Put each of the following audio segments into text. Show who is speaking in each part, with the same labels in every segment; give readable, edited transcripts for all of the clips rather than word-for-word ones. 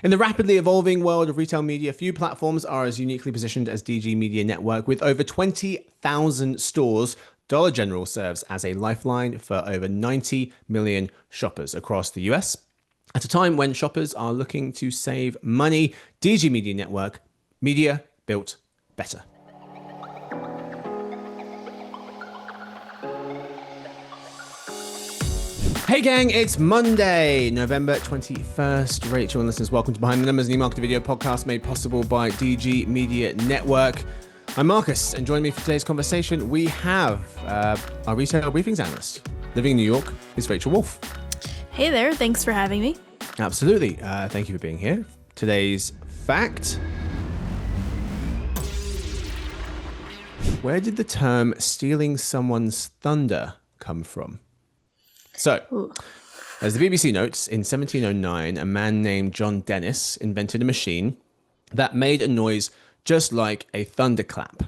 Speaker 1: In the rapidly evolving world of retail media, few platforms are as uniquely positioned as DG Media Network. With over 20,000 stores, Dollar General serves as a lifeline for over 90 million shoppers across the US. At a time when shoppers are looking to save money, DG Media Network, media built better. Hey gang, it's Monday, November 21st. Rachel and listeners, welcome to Behind the Numbers, an e-marketing video podcast made possible by DG Media Network. I'm Marcus, and joining me for today's conversation, we have our retail briefings analyst. Living in New York is Rachel Wolf.
Speaker 2: Hey there, thanks for having me.
Speaker 1: Absolutely. Thank you for being here. Today's fact. Where did the term stealing someone's thunder come from? So, as the BBC notes, in 1709, a man named John Dennis invented a machine that made a noise just like a thunderclap.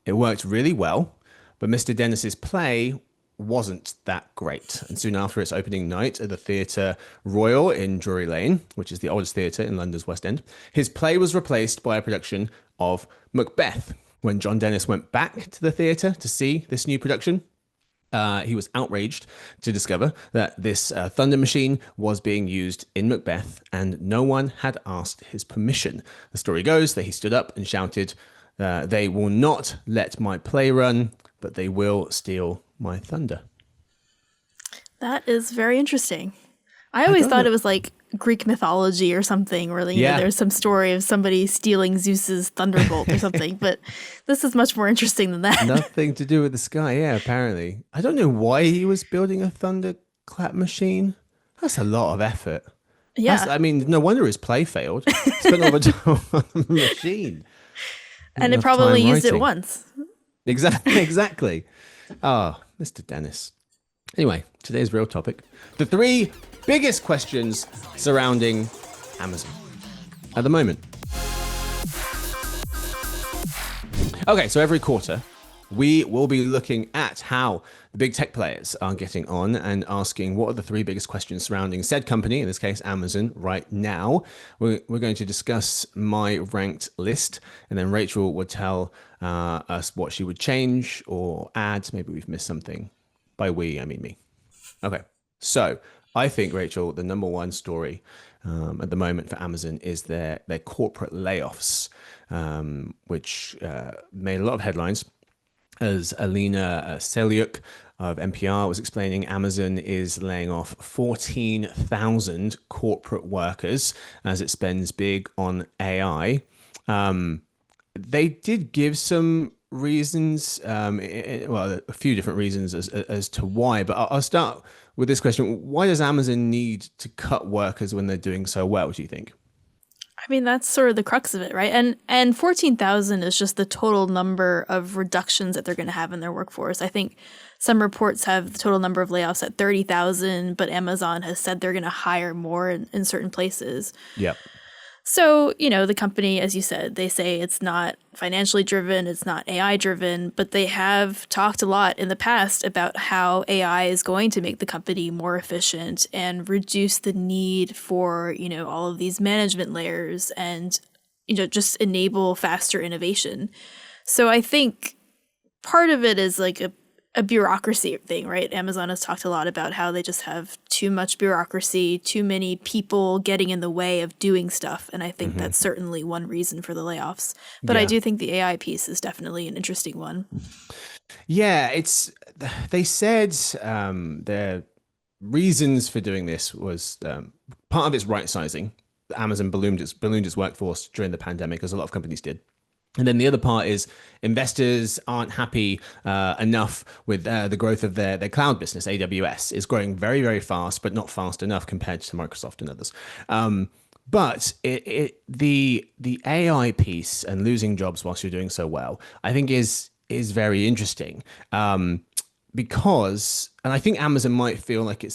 Speaker 1: It worked really well, but Mr. Dennis's play wasn't that great. And soon after its opening night at the Theatre Royal in Drury Lane, which is the oldest theatre in London's West End, his play was replaced by a production of Macbeth. When John Dennis went back to the theatre to see this new production, he was outraged to discover that this thunder machine was being used in Macbeth and no one had asked his permission. The story goes that he stood up and shouted, "They will not let my play run, but they will steal my thunder."
Speaker 2: That is very interesting. I always thought it was like Greek mythology or something, where there's some story of somebody stealing Zeus's thunderbolt or something, but this is much more interesting than that.
Speaker 1: Nothing to do with the sky, yeah, apparently. I don't know why he was building a thunderclap machine. That's a lot of effort.
Speaker 2: Yeah.
Speaker 1: No wonder his play failed. Spent all the time on the machine.
Speaker 2: And it probably used it once.
Speaker 1: Exactly. Oh, Mr. Dennis. Anyway, today's real topic. The three biggest questions surrounding Amazon at the moment. Okay, so every quarter, we will be looking at how the big tech players are getting on and asking what are the three biggest questions surrounding said company, in this case, Amazon, right now. We're going to discuss my ranked list, and then Rachel will tell us what she would change or add. Maybe we've missed something. By we, I mean me. Okay, so I think, Rachel, the number one story at the moment for Amazon is their corporate layoffs, which made a lot of headlines. As Alina Selyuk of NPR was explaining, Amazon is laying off 14,000 corporate workers as it spends big on AI. They did give some reasons, a few different reasons as to why, but I'll start with this question. Why does Amazon need to cut workers when they're doing so well, do you think?
Speaker 2: I mean, that's sort of the crux of it, right? And 14,000 is just the total number of reductions that they're going to have in their workforce. I think some reports have the total number of layoffs at 30,000, but Amazon has said they're going to hire more in certain places.
Speaker 1: Yep.
Speaker 2: So, the company, as you said, they say it's not financially driven, it's not AI driven, but they have talked a lot in the past about how AI is going to make the company more efficient and reduce the need for, all of these management layers and, just enable faster innovation. So I think part of it is like a bureaucracy thing, right? Amazon has talked a lot about how they just have too much bureaucracy, too many people getting in the way of doing stuff. And I think that's certainly one reason for the layoffs. But I do think the AI piece is definitely an interesting one.
Speaker 1: Yeah, they said their reasons for doing this was part of it's right sizing. Amazon ballooned its workforce during the pandemic, as a lot of companies did. And then the other part is investors aren't happy enough with the growth of their cloud business. AWS is growing very, very fast, but not fast enough compared to Microsoft and others. But the AI piece and losing jobs whilst you're doing so well, I think is very interesting. Because, and I think Amazon might feel like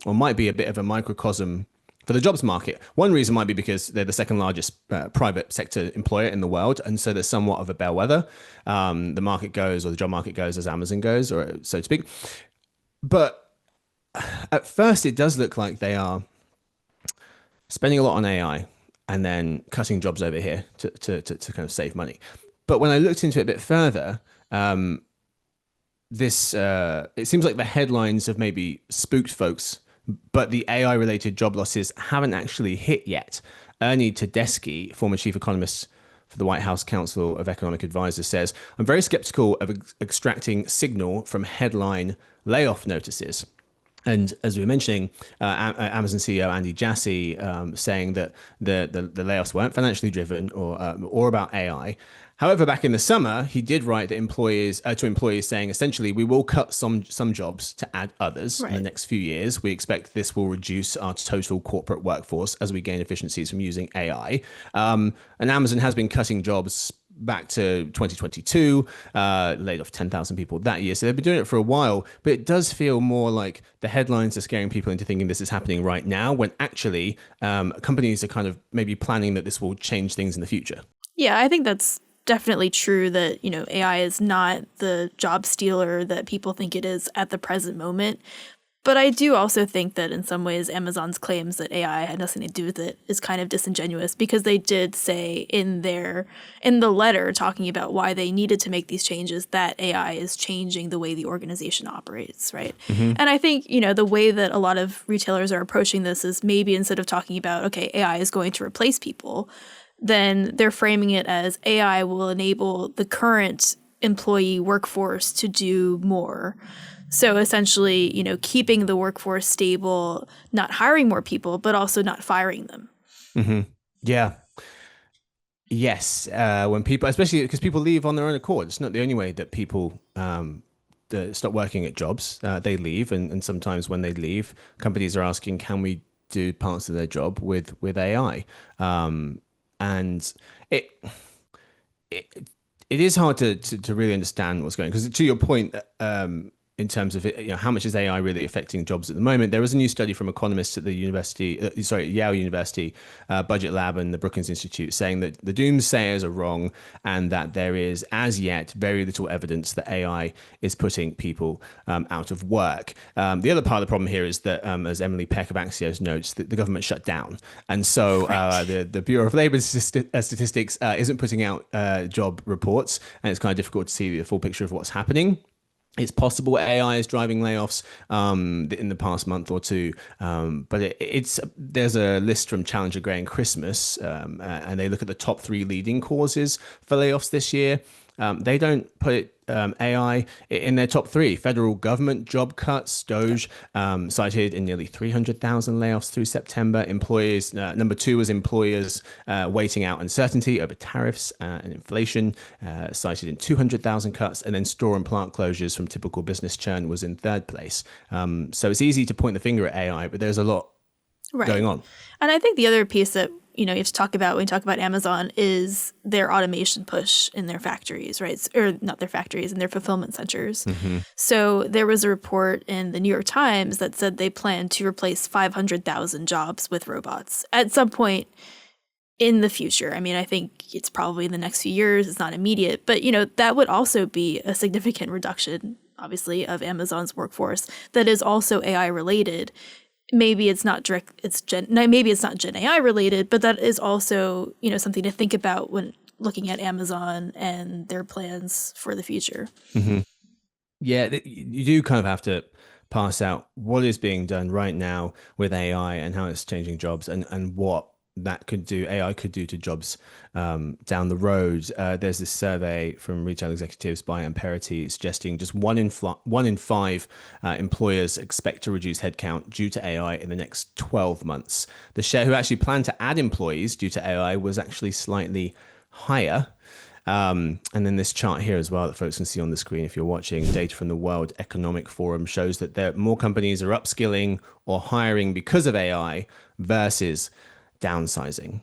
Speaker 1: might be a bit of a microcosm for the jobs market. One reason might be because they're the second largest private sector employer in the world. And so they're somewhat of a bellwether. The market goes, or the job market goes as Amazon goes, or so to speak. But at first, it does look like they are spending a lot on AI and then cutting jobs over here to kind of save money. But when I looked into it a bit further, this it seems like the headlines have maybe spooked folks, but the AI related job losses haven't actually hit yet. Ernie Tedeschi, former chief economist for the White House Council of Economic Advisors, says, I'm very skeptical of extracting signal from headline layoff notices. And as we were mentioning, Amazon CEO Andy Jassy saying that the layoffs weren't financially driven or about AI. However, back in the summer, he did write that employees saying essentially we will cut some jobs to add others in the
Speaker 2: Right.
Speaker 1: next few years. We expect this will reduce our total corporate workforce as we gain efficiencies from using AI. And Amazon has been cutting jobs back to 2022, laid off 10,000 people that year. So they've been doing it for a while, but it does feel more like the headlines are scaring people into thinking this is happening right now, when actually companies are kind of maybe planning that this will change things in the future.
Speaker 2: Yeah, I think that's definitely true that, AI is not the job stealer that people think it is at the present moment. But I do also think that in some ways Amazon's claims that AI had nothing to do with it is kind of disingenuous, because they did say in the letter talking about why they needed to make these changes that AI is changing the way the organization operates, right?
Speaker 1: Mm-hmm.
Speaker 2: And I think, the way that a lot of retailers are approaching this is maybe instead of talking about, okay, AI is going to replace people, then they're framing it as AI will enable the current employee workforce to do more. So essentially, keeping the workforce stable, not hiring more people, but also not firing them.
Speaker 1: Mm-hmm. Yeah. Yes. When people, especially because people leave on their own accord, it's not the only way that people stop working at jobs. They leave, and sometimes when they leave, companies are asking, "Can we do parts of their job with AI?" And it it it is hard to really understand what's going on, because to your point, in terms of it, how much is AI really affecting jobs at the moment? There was a new study from economists at the Yale University Budget Lab and the Brookings Institute, saying that the doomsayers are wrong and that there is as yet very little evidence that AI is putting people out of work. The other part of the problem here is that, as Emily Peck of Axios notes, that the government shut down, and so the Bureau of Labor Statistics isn't putting out job reports, and it's kind of difficult to see the full picture of what's happening. It's possible AI is driving layoffs in the past month or two, but there's a list from Challenger Gray and Christmas, and they look at the top three leading causes for layoffs this year. They don't put AI in their top three. Federal government job cuts, Doge, cited in nearly 300,000 layoffs through September. Employers, number two was employers waiting out uncertainty over tariffs and inflation, cited in 200,000 cuts. And then store and plant closures from typical business churn was in third place. So it's easy to point the finger at AI, but there's a lot going on.
Speaker 2: And I think the other piece that you have to talk about when you talk about Amazon is their automation push in their factories, right? Or not their factories, in their fulfillment centers.
Speaker 1: Mm-hmm.
Speaker 2: So there was a report in the New York Times that said they plan to replace 500,000 jobs with robots at some point in the future. I mean, I think it's probably in the next few years. It's not immediate, but that would also be a significant reduction, obviously, of Amazon's workforce that is also AI related. Maybe it's not maybe it's not Gen AI related, but that is also, something to think about when looking at Amazon and their plans for the future.
Speaker 1: Mm-hmm. Yeah, you do kind of have to parse out what is being done right now with AI and how it's changing jobs, and what that could do, AI could do to jobs down the road. There's this survey from retail executives by Amperity suggesting just one in five employers expect to reduce headcount due to AI in the next 12 months. The share who actually plan to add employees due to AI was actually slightly higher. And then this chart here as well that folks can see on the screen if you're watching, data from the World Economic Forum shows that more companies are upskilling or hiring because of AI versus downsizing.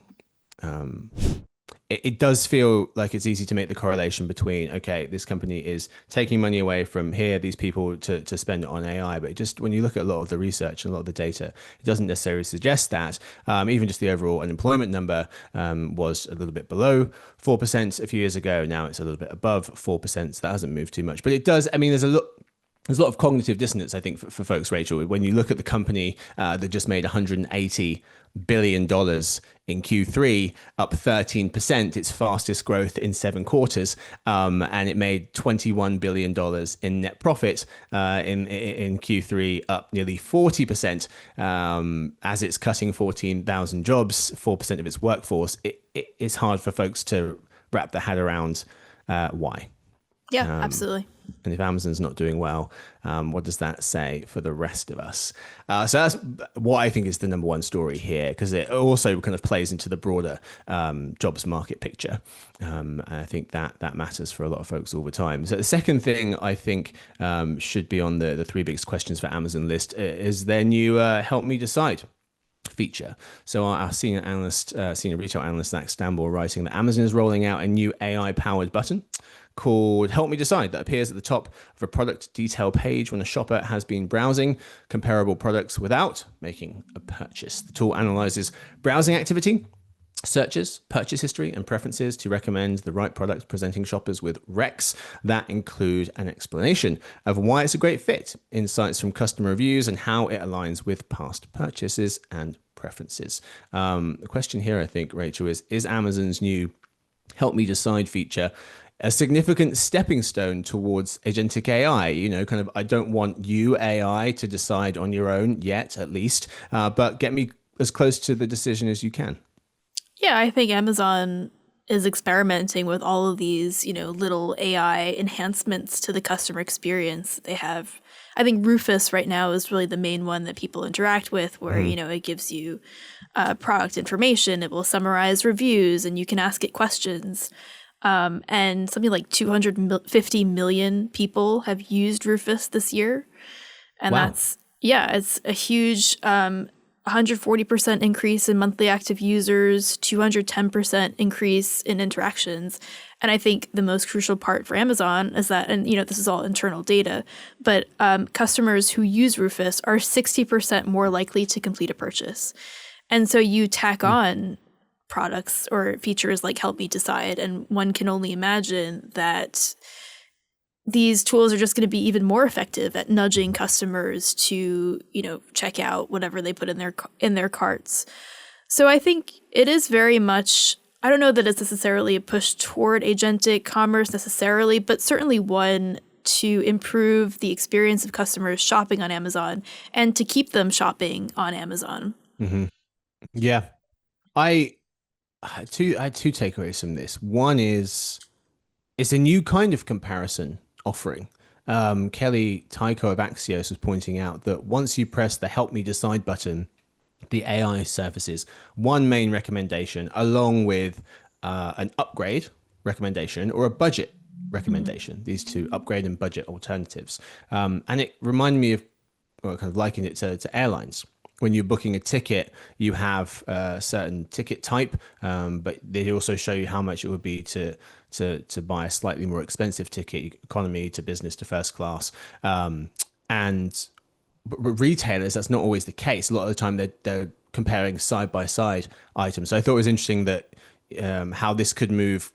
Speaker 1: It does feel like it's easy to make the correlation between, okay, this company is taking money away from here, these people to spend it on AI. But just when you look at a lot of the research and a lot of the data, it doesn't necessarily suggest that. Even just the overall unemployment number was a little bit below 4% a few years ago. Now it's a little bit above 4%. So that hasn't moved too much. But it does, I mean, there's a lot. there's a lot of cognitive dissonance, I think, for folks, Rachel, when you look at the company that just made $180 billion in Q3, up 13%, its fastest growth in 7 quarters, and it made $21 billion in net profit in Q3, up nearly 40%, as it's cutting 14,000 jobs, 4% of its workforce. It's hard for folks to wrap their head around why.
Speaker 2: Yeah, absolutely.
Speaker 1: And if Amazon's not doing well, what does that say for the rest of us? So that's what I think is the number one story here, because it also kind of plays into the broader jobs market picture. And I think that matters for a lot of folks all the time. So the second thing I think should be on the three biggest questions for Amazon list is their new Help Me Decide feature. So our senior retail analyst, Zach Stamble, writing that Amazon is rolling out a new AI-powered button called Help Me Decide that appears at the top of a product detail page when a shopper has been browsing comparable products without making a purchase. The tool analyzes browsing activity, searches, purchase history, and preferences to recommend the right products, presenting shoppers with recs that include an explanation of why it's a great fit, insights from customer reviews, and how it aligns with past purchases and preferences. The question here, I think, Rachel, is Amazon's new Help Me Decide feature a significant stepping stone towards agentic AI? You know, kind of, I don't want you, AI, to decide on your own yet, at least, but get me as close to the decision as you can.
Speaker 2: Yeah, I think Amazon is experimenting with all of these, little AI enhancements to the customer experience. They have, I think Rufus right now is really the main one that people interact with, where, it gives you product information, it will summarize reviews, and you can ask it questions. And something like 250 million people have used Rufus this year. And
Speaker 1: Wow.
Speaker 2: it's a huge 140% increase in monthly active users, 210% increase in interactions. And I think the most crucial part for Amazon is that, and this is all internal data, but customers who use Rufus are 60% more likely to complete a purchase. And so you tack on products or features like Help Me Decide, and one can only imagine that these tools are just going to be even more effective at nudging customers to, check out whatever they put in their carts. So I think it is very much, I don't know that it's necessarily a push toward agentic commerce necessarily, but certainly one to improve the experience of customers shopping on Amazon and to keep them shopping on Amazon.
Speaker 1: Mm-hmm. Yeah. I had two takeaways from this. One is it's a new kind of comparison offering. Kelly Tyko of Axios was pointing out that once you press the Help Me Decide button, the AI surfaces one main recommendation along with an upgrade recommendation or a budget recommendation, these two upgrade and budget alternatives. And it reminded me of, well, kind of likened it to airlines. When you're booking a ticket, you have a certain ticket type, but they also show you how much it would be to buy a slightly more expensive ticket, economy to business to first class. And retailers, that's not always the case. A lot of the time they're comparing side by side items. So I thought it was interesting that how this could move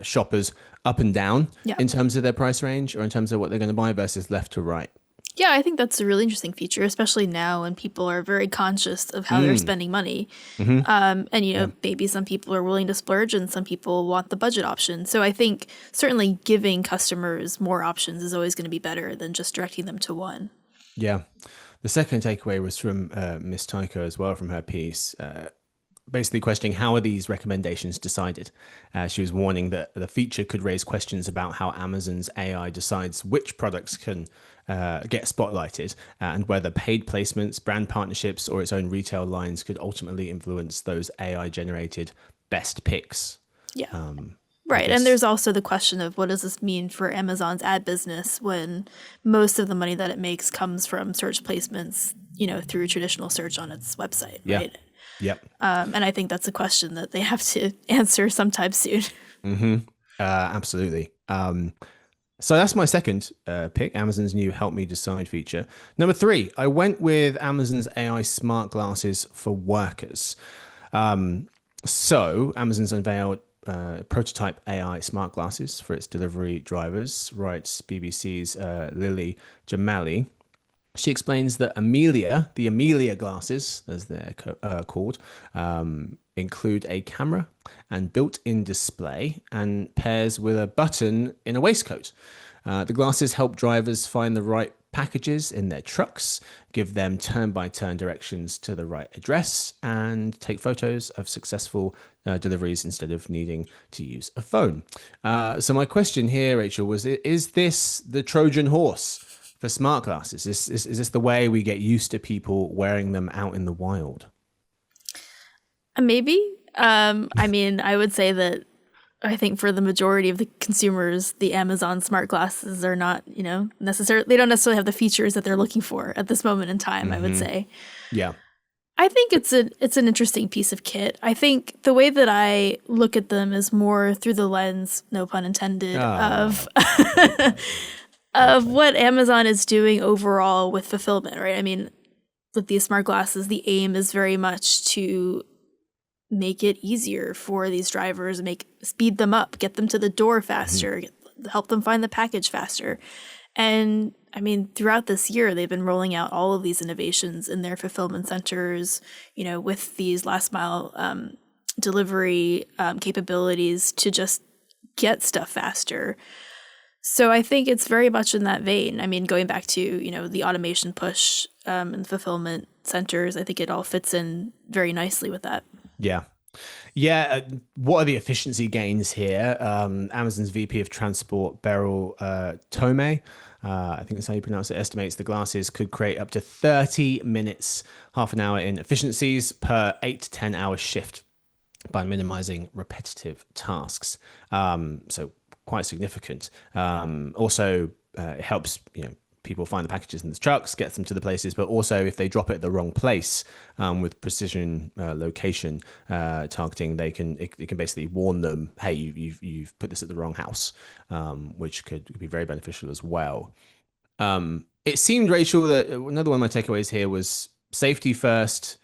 Speaker 1: shoppers up and down in terms of their price range or in terms of what they're going to buy versus left to right.
Speaker 2: Yeah, I think that's a really interesting feature, especially now when people are very conscious of how they're spending money. And, maybe some people are willing to splurge and some people want the budget option. So I think certainly giving customers more options is always going to be better than just directing them to one.
Speaker 1: Yeah. The second takeaway was from Miss Tycho as well, from her piece, basically questioning how are these recommendations decided. She was warning that the feature could raise questions about how Amazon's AI decides which products can get spotlighted and whether paid placements, brand partnerships, or its own retail lines could ultimately influence those AI-generated best picks.
Speaker 2: Yeah. Right. And there's also the question of what does this mean for Amazon's ad business when most of the money that it makes comes from search placements, through traditional search on its website, right?
Speaker 1: Yep.
Speaker 2: And I think that's a question that they have to answer sometime soon.
Speaker 1: Absolutely. So that's my second pick, Amazon's new Help Me Decide feature. Number 3, I went with Amazon's AI smart glasses for workers. So Amazon's unveiled prototype AI smart glasses for its delivery drivers, writes BBC's Lily Jamali. She explains that the Amelia glasses, as they're called, include a camera and built-in display and pairs with a button in a waistcoat. The glasses help drivers find the right packages in their trucks, give them turn-by-turn directions to the right address, and take photos of successful deliveries instead of needing to use a phone. So my question here, Rachel, was: is this the Trojan horse for smart glasses? Is this the way we get used to people wearing them out in the wild?
Speaker 2: Maybe. I mean, I would say that I think for the majority of the consumers, the Amazon smart glasses are not, necessarily, they don't necessarily have the features that they're looking for at this moment in time, I would say.
Speaker 1: Yeah.
Speaker 2: I think it's an interesting piece of kit. I think the way that I look at them is more through the lens, no pun intended, of of what Amazon is doing overall with fulfillment, right? I mean, with these smart glasses, the aim is very much to make it easier for these drivers, speed them up, get them to the door faster, help them find the package faster. And I mean, throughout this year, they've been rolling out all of these innovations in their fulfillment centers, with these last mile delivery capabilities to just get stuff faster. So I think it's very much in that vein. I mean, going back to, the automation push and fulfillment centers, I think it all fits in very nicely with that.
Speaker 1: Yeah. Yeah. What are the efficiency gains here? Amazon's VP of Transport, Beryl Tomei, I think that's how you pronounce it, estimates the glasses could create up to 30 minutes, half an hour in efficiencies per 8 to 10 hour shift by minimizing repetitive tasks. So quite significant. Also, it helps, people find the packages in the trucks, gets them to the places, but also if they drop it at the wrong place with precision location targeting, it can basically warn them, hey, you've put this at the wrong house, which could be very beneficial as well. It seemed, Rachel, that another one of my takeaways here was safety first,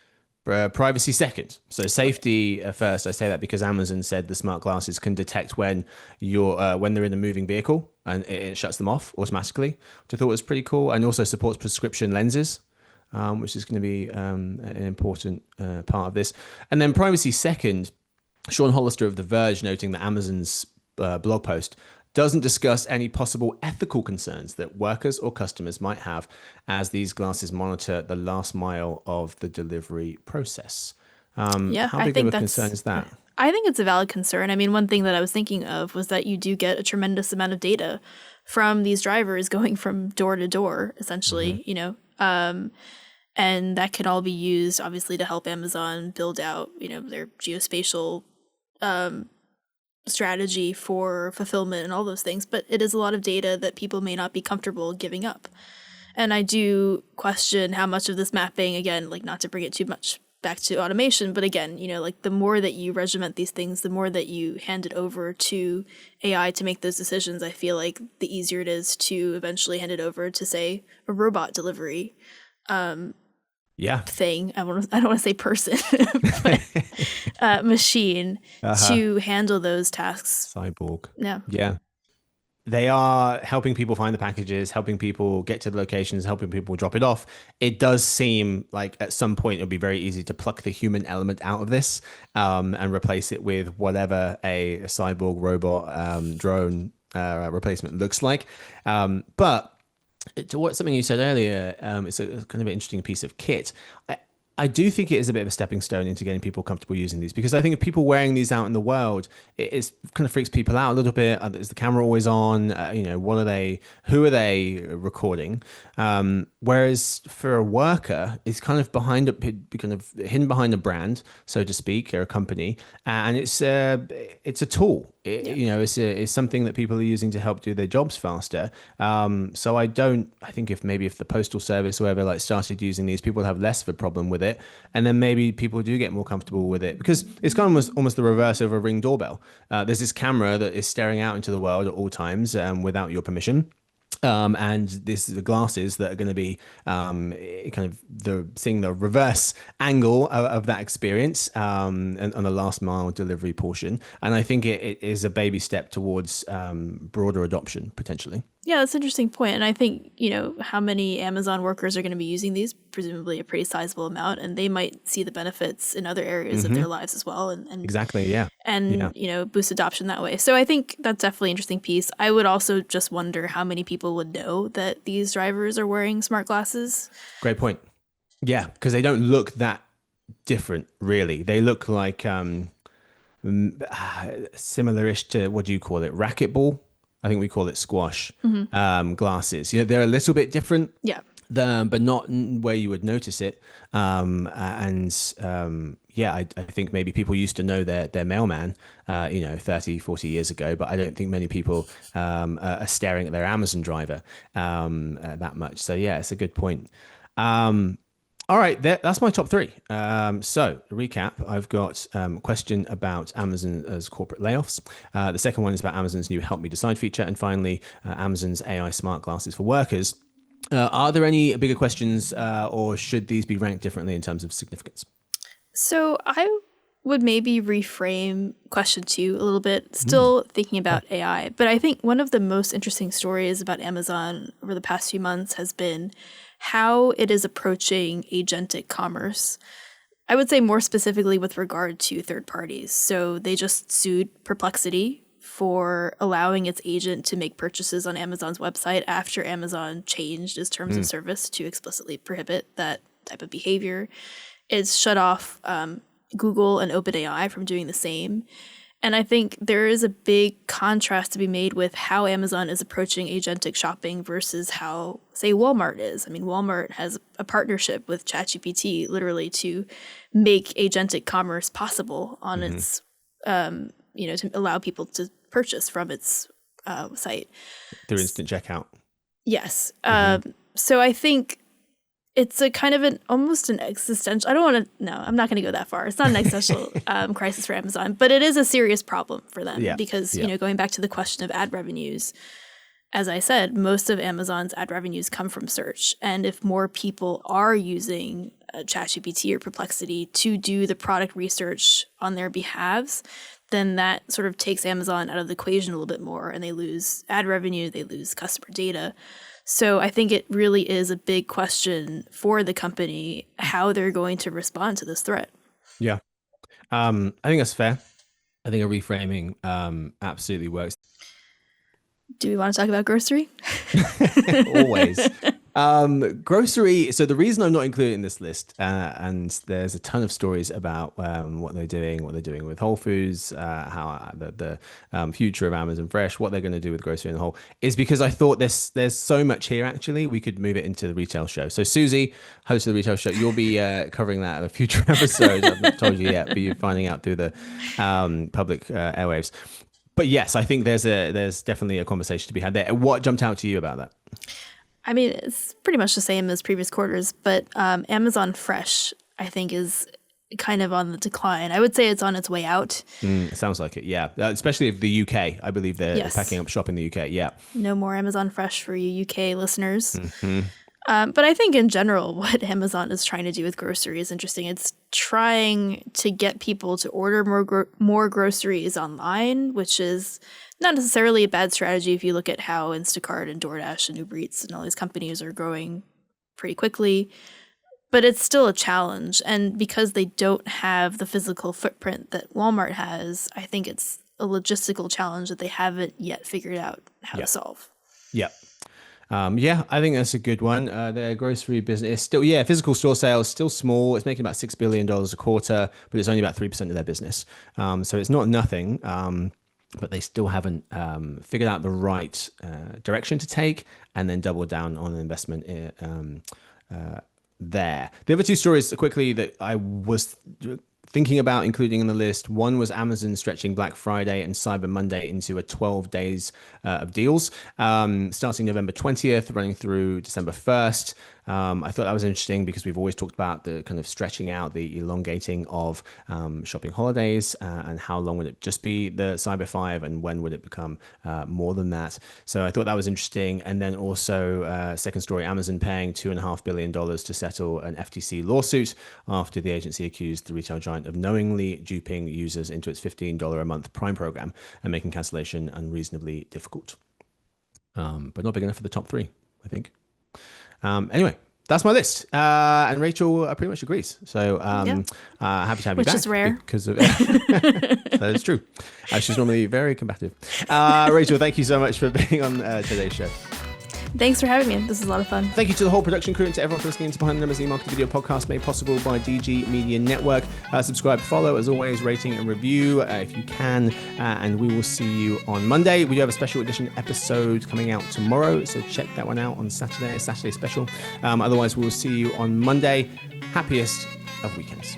Speaker 1: privacy second. So safety first. I say that because Amazon said the smart glasses can detect when they're in a moving vehicle and it shuts them off automatically, which I thought was pretty cool, and also supports prescription lenses, which is going to be an important part of this. And then privacy second, Sean Hollister of The Verge noting that Amazon's blog post doesn't discuss any possible ethical concerns that workers or customers might have as these glasses monitor the last mile of the delivery process. How big of a concern is that?
Speaker 2: I think it's a valid concern. I mean, one thing that I was thinking of was that you do get a tremendous amount of data from these drivers going from door to door, essentially, and that can all be used, obviously, to help Amazon build out, their geospatial strategy for fulfillment and all those things, but it is a lot of data that people may not be comfortable giving up. And I do question how much of this mapping, again, like not to bring it too much back to automation, but again, like the more that you regiment these things, the more that you hand it over to AI to make those decisions, I feel like the easier it is to eventually hand it over to, say, a robot delivery thing. I don't want to say person, but machine to handle those tasks.
Speaker 1: Cyborg.
Speaker 2: Yeah.
Speaker 1: They are helping people find the packages, helping people get to the locations, helping people drop it off. It does seem like at some point it'll be very easy to pluck the human element out of this and replace it with whatever a cyborg robot drone replacement looks like. But to what something you said earlier, it's a kind of an interesting piece of kit. I do think it is a bit of a stepping stone into getting people comfortable using these, because I think if people wearing these out in the world, it kind of freaks people out a little bit. Is the camera always on? What are they? Who are they recording? Whereas for a worker, it's kind of hidden behind a brand, so to speak, or a company, and it's a tool. It's something that people are using to help do their jobs faster. So I think if the Postal Service or whoever started using these, people would have less of a problem with it. And then maybe people do get more comfortable with it, because it's kind of almost the reverse of a Ring doorbell. There's this camera that is staring out into the world at all times without your permission. And this is the glasses that are going to be kind of seeing the reverse angle of that experience and on the last mile delivery portion. And I think it is a baby step towards broader adoption potentially.
Speaker 2: Yeah, that's an interesting point. And I think, how many Amazon workers are going to be using these, presumably a pretty sizable amount, and they might see the benefits in other areas of their lives as well. And
Speaker 1: Exactly. Yeah. Yeah.
Speaker 2: boost adoption that way. So I think that's definitely an interesting piece. I would also just wonder how many people would know that these drivers are wearing smart glasses.
Speaker 1: Great point. Yeah, because they don't look that different, really. They look like similar-ish to, what do you call it? Racquetball? I think we call it squash glasses. They're a little bit different.
Speaker 2: Yeah.
Speaker 1: But not where you would notice it. Yeah, I think maybe people used to know their mailman, 30, 40 years ago, but I don't think many people are staring at their Amazon driver that much. So yeah, it's a good point. All right, that's my top three. So to recap, I've got a question about Amazon's corporate layoffs. The second one is about Amazon's new Help Me Decide feature. And finally, Amazon's AI smart glasses for workers. Are there any bigger questions or should these be ranked differently in terms of significance?
Speaker 2: So I would maybe reframe question 2 a little bit, still thinking about AI. But I think one of the most interesting stories about Amazon over the past few months has been how it is approaching agentic commerce. I would say more specifically with regard to third parties. So they just sued Perplexity for allowing its agent to make purchases on Amazon's website after Amazon changed its terms of service to explicitly prohibit that type of behavior. It's shut off Google and OpenAI from doing the same. And I think there is a big contrast to be made with how Amazon is approaching agentic shopping versus how, say, Walmart is. I mean, Walmart has a partnership with ChatGPT literally to make agentic commerce possible on its, to allow people to purchase from its site.
Speaker 1: Through instant checkout.
Speaker 2: Yes. So I think it's a kind of almost an existential, I'm not going to go that far. It's not an existential crisis for Amazon, but it is a serious problem for them because, going back to the question of ad revenues, as I said, most of Amazon's ad revenues come from search. And if more people are using ChatGPT or Perplexity to do the product research on their behalves, then that sort of takes Amazon out of the equation a little bit more, and they lose ad revenue, they lose customer data. So I think it really is a big question for the company how they're going to respond to this threat.
Speaker 1: Yeah. I think that's fair. I think a reframing absolutely works.
Speaker 2: Do we want to talk about grocery?
Speaker 1: Always. Grocery. So the reason I'm not including this list, and there's a ton of stories about what they're doing with Whole Foods, how the future of Amazon Fresh, what they're going to do with grocery in the whole, is because I thought there's so much here. Actually, we could move it into the retail show. So Susie, host of the retail show, you'll be covering that in a future episode. I've not told you yet, but you're finding out through the public airwaves. But yes, I think there's definitely a conversation to be had there. What jumped out to you about that?
Speaker 2: I mean, it's pretty much the same as previous quarters, but Amazon Fresh, I think, is kind of on the decline. I would say it's on its way out.
Speaker 1: It sounds like it, yeah. Especially if the UK, I believe they're packing up shop in the UK, yeah.
Speaker 2: No more Amazon Fresh for you UK listeners. But I think in general, what Amazon is trying to do with grocery is interesting. It's trying to get people to order more groceries online, which is not necessarily a bad strategy if you look at how Instacart and DoorDash and Uber Eats and all these companies are growing pretty quickly. But it's still a challenge. And because they don't have the physical footprint that Walmart has, I think it's a logistical challenge that they haven't yet figured out how to solve.
Speaker 1: Yeah. I think that's a good one. Their grocery business is still, physical store sales still small. It's making about $6 billion a quarter, but it's only about 3% of their business. So it's not nothing, but they still haven't figured out the right direction to take and then double down on an investment there. The other two stories quickly that I was thinking about including in the list. One was Amazon stretching Black Friday and Cyber Monday into a 12 days of deals, starting November 20th, running through December 1st. I thought that was interesting because we've always talked about the kind of stretching out, the elongating of shopping holidays, and how long would it just be the Cyber 5 and when would it become more than that. So I thought that was interesting. And then also, second story, Amazon paying $2.5 billion to settle an FTC lawsuit after the agency accused the retail giant of knowingly duping users into its $15 a month Prime program and making cancellation unreasonably difficult. But not big enough for the top three, I think. Anyway, that's my list. And Rachel pretty much agrees. So happy to have you back.
Speaker 2: Which is rare.
Speaker 1: Because of, that is true. She's normally very combative. Rachel, thank you so much for being on today's show.
Speaker 2: Thanks for having me. This is a lot of fun.
Speaker 1: Thank you to the whole production crew and to everyone for listening to Behind the Numbers e-marketing video podcast made possible by DG Media Network. Subscribe, follow, as always, rating and review if you can. And we will see you on Monday. We do have a special edition episode coming out tomorrow, so check that one out on Saturday, a Saturday special. Otherwise, we'll see you on Monday. Happiest of weekends.